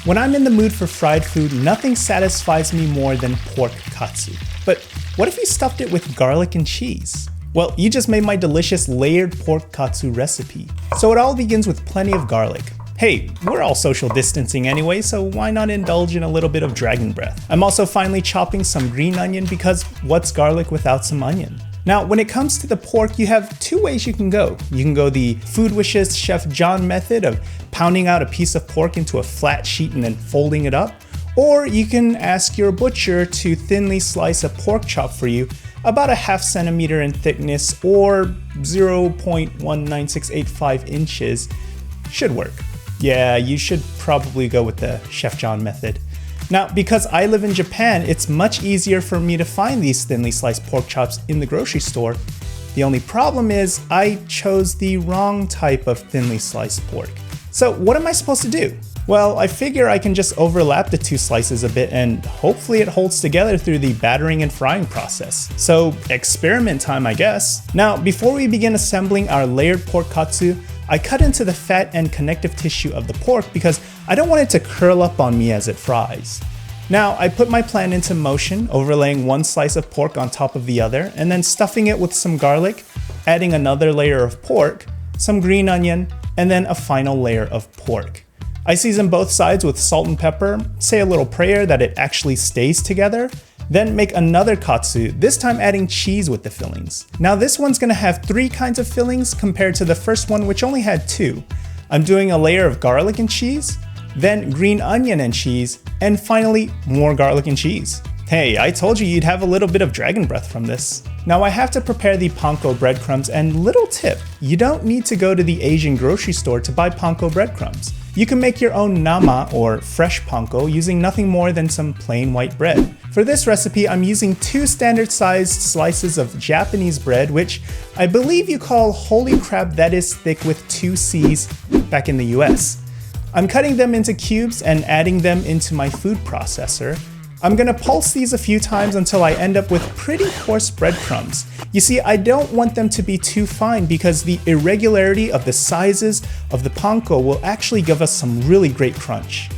When I'm in the mood for fried food, nothing satisfies me more than pork katsu. But what if you stuffed it with garlic and cheese? Well, you just made my delicious layered pork katsu recipe. So it all begins with plenty of garlic. Hey, we're all social distancing anyway, so why not indulge in a little bit of dragon breath? I'm also finally chopping some green onion because what's garlic without some onion? Now, when it comes to the pork, you have two ways you can go. You can go the Food Wishes Chef John method of pounding out a piece of pork into a flat sheet and then folding it up. Or you can ask your butcher to thinly slice a pork chop for you about a ½ centimeter in thickness or 0.19685 inches. Should work. Yeah, you should probably go with the Chef John method. Now, because I live in Japan, it's much easier for me to find these thinly sliced pork chops in the grocery store. The only problem is I chose the wrong type of thinly sliced pork. So what am I supposed to do? Well, I figure I can just overlap the two slices a bit and hopefully it holds together through the battering and frying process. So experiment time, I guess. Now, before we begin assembling our layered pork katsu, I cut into the fat and connective tissue of the pork because I don't want it to curl up on me as it fries. Now, I put my plan into motion, overlaying one slice of pork on top of the other, and then stuffing it with some garlic, adding another layer of pork, some green onion, and then a final layer of pork. I season both sides with salt and pepper, say a little prayer that it actually stays together, then make another katsu, this time adding cheese with the fillings. Now this one's gonna have 3 kinds of fillings compared to the first one which only had 2. I'm doing a layer of garlic and cheese, then green onion and cheese, and finally more garlic and cheese. Hey, I told you you'd have a little bit of dragon breath from this. Now I have to prepare the Panko breadcrumbs, and little tip, you don't need to go to the Asian grocery store to buy Panko breadcrumbs. You can make your own nama or fresh panko using nothing more than some plain white bread. For this recipe, I'm using 2 standard sized slices of Japanese bread, which I believe you call holy crab that is thick with 2 C's back in the US. I'm cutting them into cubes and adding them into my food processor. I'm gonna pulse these a few times until I end up with pretty coarse breadcrumbs. You see, I don't want them to be too fine because the irregularity of the sizes of the panko will actually give us some really great crunch.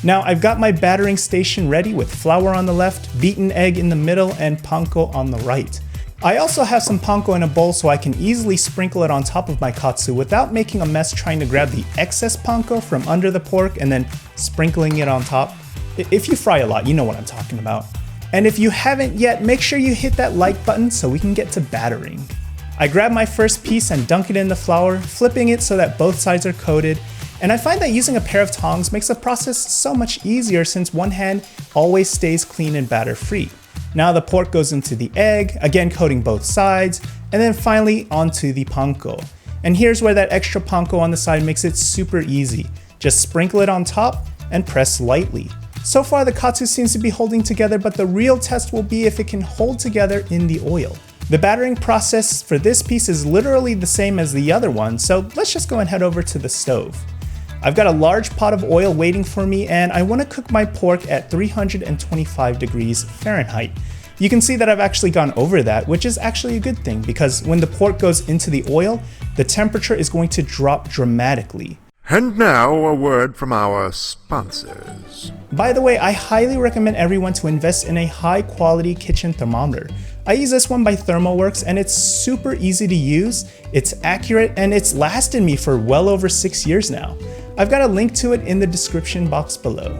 Now I've got my battering station ready with flour on the left, beaten egg in the middle, and panko on the right. I also have some panko in a bowl so I can easily sprinkle it on top of my katsu without making a mess trying to grab the excess panko from under the pork and then sprinkling it on top. If you fry a lot, you know what I'm talking about. And if you haven't yet, make sure you hit that like button so we can get to battering. I grab my first piece and dunk it in the flour, flipping it so that both sides are coated. And I find that using a pair of tongs makes the process so much easier since one hand always stays clean and batter free. Now the pork goes into the egg, again coating both sides, and then finally onto the panko. And here's where that extra panko on the side makes it super easy. Just sprinkle it on top and press lightly. So far the katsu seems to be holding together, but the real test will be if it can hold together in the oil. The battering process for this piece is literally the same as the other one, so let's just go and head over to the stove. I've got a large pot of oil waiting for me, and I want to cook my pork at 325 degrees Fahrenheit. You can see that I've actually gone over that, which is actually a good thing because when the pork goes into the oil, the temperature is going to drop dramatically. And now a word from our sponsors. By the way, I highly recommend everyone to invest in a high quality kitchen thermometer. I use this one by ThermoWorks and it's super easy to use, it's accurate, and it's lasted me for well over 6 years now. I've got a link to it in the description box below.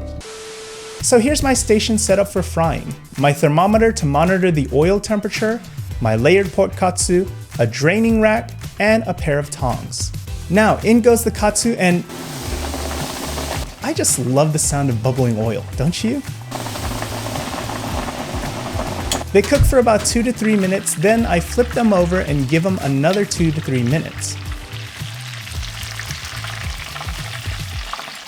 So here's my station set up for frying. My thermometer to monitor the oil temperature, my layered pork katsu, a draining rack, and a pair of tongs. Now in goes the katsu, and I just love the sound of bubbling oil, don't you? They cook for about 2 to 3 minutes, then I flip them over and give them another 2 to 3 minutes.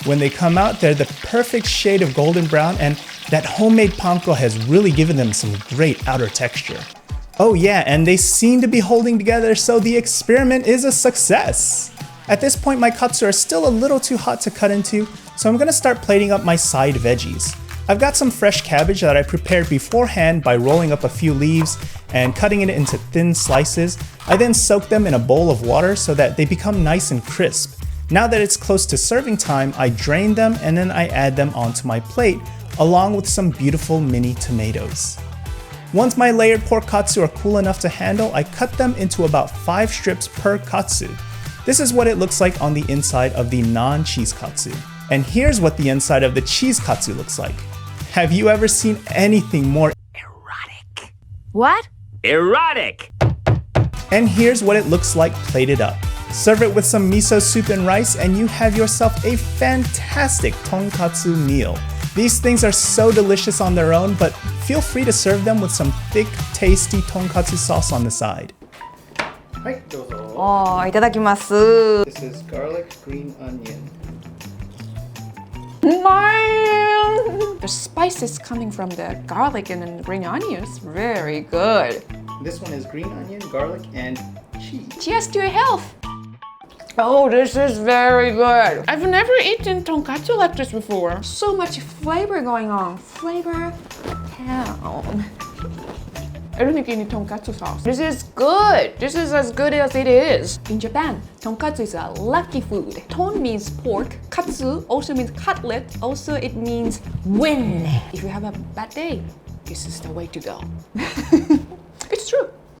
When they come out, they're the perfect shade of golden brown, and that homemade panko has really given them some great outer texture. Oh yeah, and they seem to be holding together, so the experiment is a success. At this point, my katsu are still a little too hot to cut into, so I'm gonna start plating up my side veggies. I've got some fresh cabbage that I prepared beforehand by rolling up a few leaves and cutting it into thin slices. I then soak them in a bowl of water so that they become nice and crisp. Now that it's close to serving time, I drain them and then I add them onto my plate, along with some beautiful mini tomatoes. Once my layered pork katsu are cool enough to handle, I cut them into about 5 strips per katsu. This is what it looks like on the inside of the non-cheese katsu. And here's what the inside of the cheese katsu looks like. Have you ever seen anything more erotic? What? Erotic! And here's what it looks like plated up. Serve it with some miso soup and rice and you have yourself a fantastic tonkatsu meal. These things are so delicious on their own, but feel free to serve them with some thick, tasty tonkatsu sauce on the side. はい、どうぞ。いただきます。This is garlic green onion. The spices coming from the garlic and the green onions, very good. This one is green onion, garlic, and cheese. Cheers to your health. Oh, this is very good. I've never eaten tonkatsu like this before. So much flavor going on. Flavor town. I don't think you need tonkatsu sauce. This is good. This is as good as it is. In Japan, tonkatsu is a lucky food. Ton means pork. Katsu also means cutlet. Also, it means win. If you have a bad day, this is the way to go. It's true.